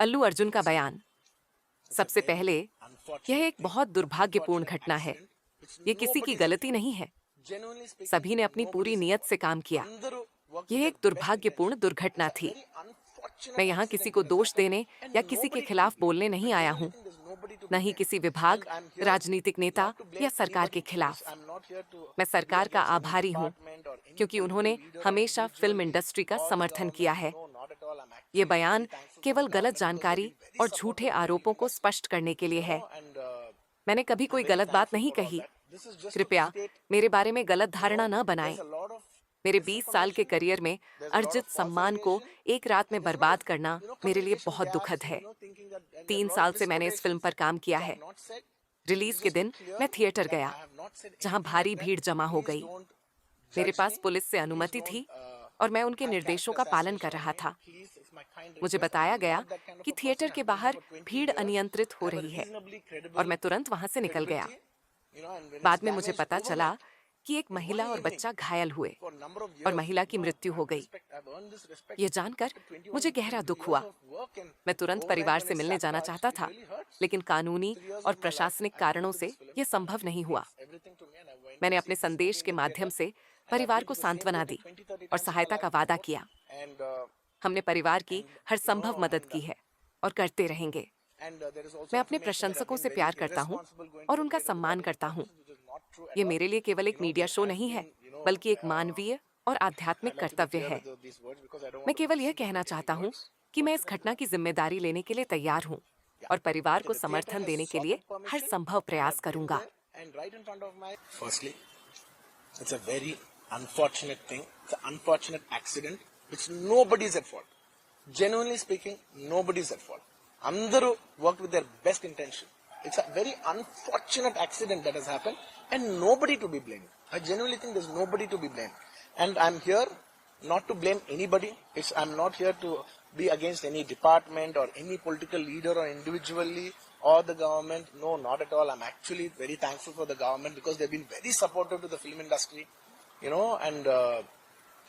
अल्लू अर्जुन का बयान। सबसे पहले, यह एक बहुत दुर्भाग्यपूर्ण घटना है। ये किसी की गलती नहीं है। सभी ने अपनी पूरी नीयत से काम किया। यह एक दुर्भाग्यपूर्ण दुर्घटना थी। मैं यहाँ किसी को दोष देने या किसी के खिलाफ बोलने नहीं आया हूँ, न ही किसी विभाग, राजनीतिक नेता या सरकार के खिलाफ। मैं सरकार का आभारी हूँ, क्योंकि उन्होंने हमेशा फिल्म इंडस्ट्री का समर्थन किया है। ये बयान केवल गलत जानकारी और झूठे आरोपों को स्पष्ट करने के लिए है। मैंने कभी कोई गलत बात नहीं कही। कृपया मेरे बारे में गलत धारणा न बनाएं। मेरे 20 साल के करियर में अर्जित सम्मान को एक रात में बर्बाद करना मेरे लिए बहुत दुखद है। 3 साल से मैंने इस फिल्म पर काम किया है। रिलीज के दिन मैं थिएटर गया, जहां भारी भीड़ जमा हो गई। मेरे पास पुलिस से अनुमति थी और मैं उनके निर्देशों का पालन कर रहा था। मुझे बताया गया कि थिएटर के बाहर भीड़ अनियंत्रित हो रही है और मैं तुरंत वहां से निकल गया। बाद में मुझे पता चला कि एक महिला और बच्चा घायल हुए और महिला की मृत्यु हो गई। ये जानकर मुझे गहरा दुख हुआ। मैं तुरंत परिवार से मिलने जाना चाहता था, लेकिन कानूनी और प्रशासनिक कारणों से यह संभव नहीं हुआ। मैंने अपने संदेश के माध्यम से परिवार को सांत्वना दी और सहायता का वादा किया। हमने परिवार की हर संभव मदद की है और करते रहेंगे। मैं अपने प्रशंसकों से प्यार करता हूं और उनका सम्मान करता हूं। ये मेरे लिए केवल एक मीडिया शो नहीं है, बल्कि एक मानवीय और आध्यात्मिक कर्तव्य है। मैं केवल यह कहना चाहता हूं कि मैं इस घटना की जिम्मेदारी लेने के लिए तैयार हूं और परिवार को समर्थन देने के लिए हर संभव प्रयास करूंगा। It's a very unfortunate thing. It's an unfortunate accident. It's nobody's at fault. Genuinely speaking, nobody's at fault. Andaru worked with their best intention. It's a very unfortunate accident that has happened and nobody to be blamed. I genuinely think there's nobody to be blamed. And I'm here not to blame anybody. I'm not here to be against any department or any political leader or individually or the government. No, not at all. I'm actually very thankful for the government because they've been very supportive to the film industry, and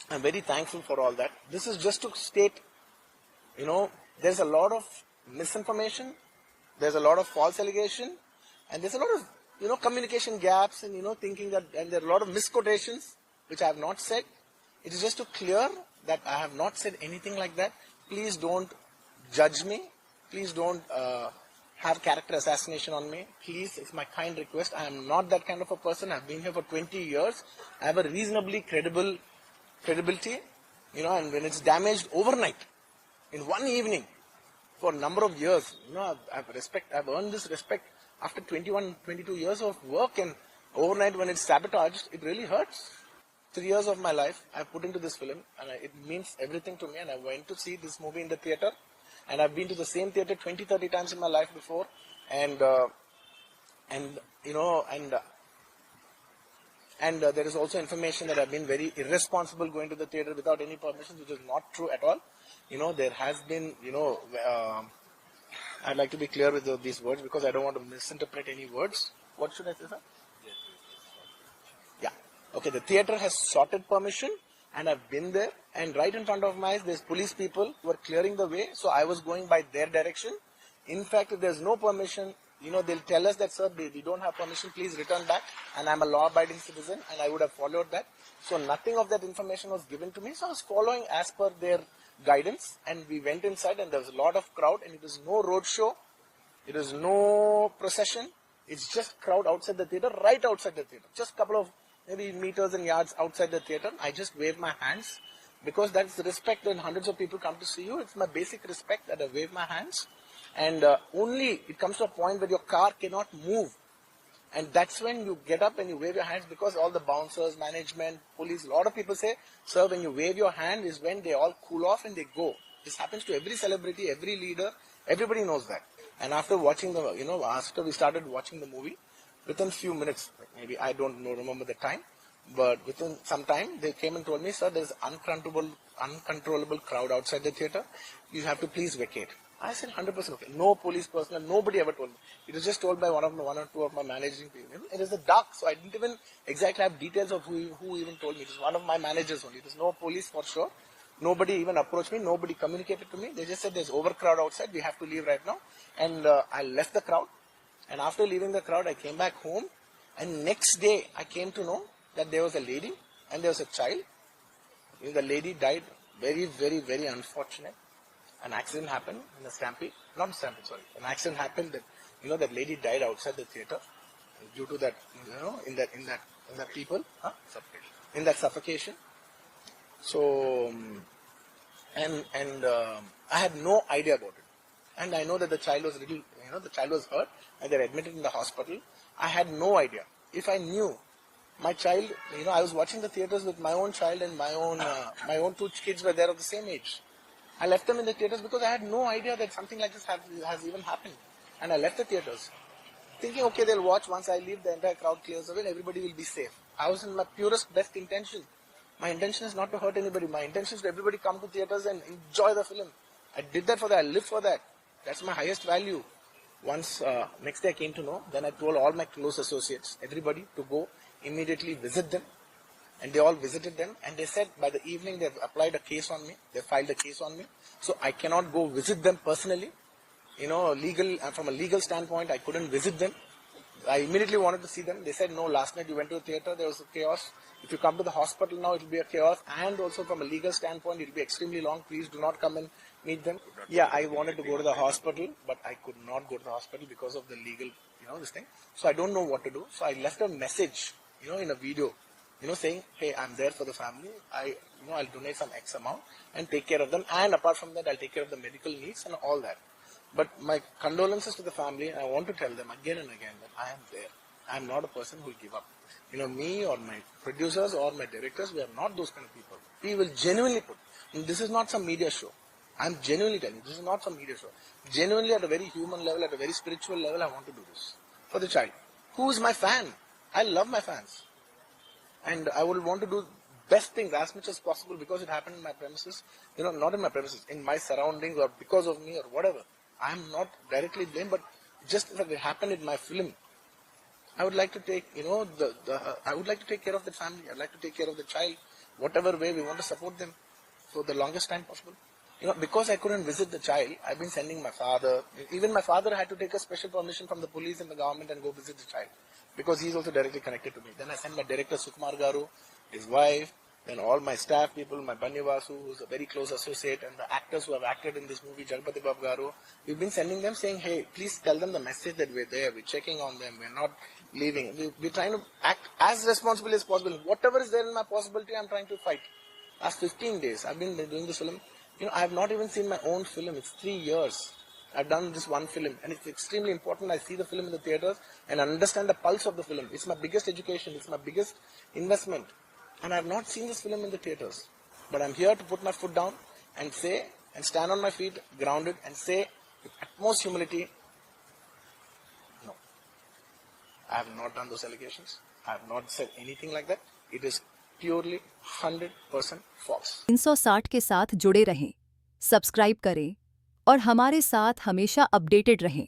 I'm very thankful for all that. This is just to state, there's a lot of misinformation, there's a lot of false allegation, and there's a lot of, communication gaps and, thinking that, and there are a lot of misquotations, which I have not said. It is just to clear that I have not said anything like that. Please don't judge me. Please don't have character assassination on me. Please, it's my kind request. I am not that kind of a person. I've been here for 20 years. I have a reasonably credibility, and when it's damaged overnight, in one evening, for a number of years, I've earned this respect after 21, 22 years of work, and overnight when it's sabotaged, it really hurts. 3 years of my life I've put into this film, and it means everything to me, and I went to see this movie in the theatre, and I've been to the same theatre 20, 30 times in my life before, and there is also information that I've been very irresponsible going to the theatre without any permission, which is not true at all. There has been, I'd like to be clear with these words because I don't want to misinterpret any words. What should I say, sir? Yeah. Okay, the theatre has sought permission, and I've been there, and right in front of my eyes, there's police people who are clearing the way, so I was going by their direction. In fact, if there's no permission, they'll tell us that, sir, we don't have permission, please return back, and I'm a law-abiding citizen, and I would have followed that. So nothing of that information was given to me, so I was following as per their guidance, and we went inside, and there was a lot of crowd, and it was no road show, it was no procession, it's just crowd outside the theatre, right outside the theatre, just a couple of maybe meters and yards outside the theatre. I just wave my hands because that's the respect when hundreds of people come to see you. It's my basic respect that I wave my hands, and only it comes to a point where your car cannot move, and that's when you get up and you wave your hands, because all the bouncers, management, police, a lot of people say, sir, when you wave your hand is when they all cool off and they go. This happens to every celebrity, every leader, everybody knows that. And after watching after we started watching the movie, within few minutes, maybe I don't remember the time, but within some time, they came and told me, sir, there's uncontrollable crowd outside the theatre. You have to please vacate. I said 100% okay. No police personnel, nobody ever told me. It was just told by one or two of my managing people. It was dark, so I didn't even exactly have details of who even told me. It was one of my managers only. It was no police for sure. Nobody even approached me. Nobody communicated to me. They just said there's overcrowd outside. We have to leave right now. And I left the crowd. And after leaving the crowd, I came back home. And next day, I came to know that there was a lady and there was a child. The lady died. Very, very, very unfortunate. An accident happened in the stampede. Not stampede, sorry. An accident happened that, that lady died outside the theater due to that, in that people, in that suffocation. So, I had no idea about it. And I know that the child was the child was hurt and they're admitted in the hospital. I had no idea. If I knew my child, I was watching the theaters with my own child and my own two kids were there of the same age. I left them in the theaters because I had no idea that something like this has even happened. And I left the theaters thinking, okay, they'll watch. Once I leave, the entire crowd clears away and everybody will be safe. I was in my purest, best intention. My intention is not to hurt anybody. My intention is to everybody come to theaters and enjoy the film. I did that for that. I live for that. That's my highest value. Once, next day I came to know, then I told all my close associates, everybody, to go immediately visit them. And they all visited them. And they said by the evening they've applied a case on me. They filed a case on me. So I cannot go visit them personally. From a legal standpoint, I couldn't visit them. I immediately wanted to see them. They said, no, last night you went to the theater, there was a chaos. If you come to the hospital now, it will be a chaos. And also from a legal standpoint, it will be extremely long. Please do not come and meet them. Yeah, I wanted to go to the hospital, but I could not go to the hospital because of the legal, this thing. So I don't know what to do. So I left a message, in a video, saying, hey, I'm there for the family. I'll donate some X amount and take care of them. And apart from that, I'll take care of the medical needs and all that. But my condolences to the family, and I want to tell them again and again that I am there. I am not a person who will give up. Me or my producers or my directors, we are not those kind of people. We will genuinely put, this is not some media show. I am genuinely telling you, this is not some media show. Genuinely at a very human level, at a very spiritual level, I want to do this for the child. Who is my fan? I love my fans. And I would want to do best things as much as possible because it happened in my premises, not in my premises, in my surroundings or because of me or whatever. I am not directly blamed, but just that it happened in my film. I would like to take, I would like to take care of the family. I'd like to take care of the child. Whatever way we want to support them for the longest time possible. Because I couldn't visit the child, I've been sending my father. Even my father had to take a special permission from the police and the government and go visit the child. Because he's also directly connected to me. Then I sent my director Sukumar Garu, his wife, then all my staff people, my Banni Vasu, who's a very close associate, and the actors who have acted in this movie, Jagpati Babu Garu. We've been sending them saying, hey, please tell them the message that we're there, we're checking on them, we're not leaving. We're trying to act as responsible as possible. Whatever is there in my possibility, I'm trying to fight. Last 15 days, I've been doing this film. I have not even seen my own film. It's 3 years. I've done this one film, and it's extremely important. I see the film in the theaters and understand the pulse of the film. It's my biggest education. It's my biggest investment. And I have not seen this film in the theaters. But I'm here to put my foot down and say, and stand on my feet, grounded, and say with utmost humility, no. I have not done those allegations. I have not said anything like that. It is purely 100% false. 360 के साथ जुड़े रहें, subscribe करें और हमारे साथ हमेशा updated रहें।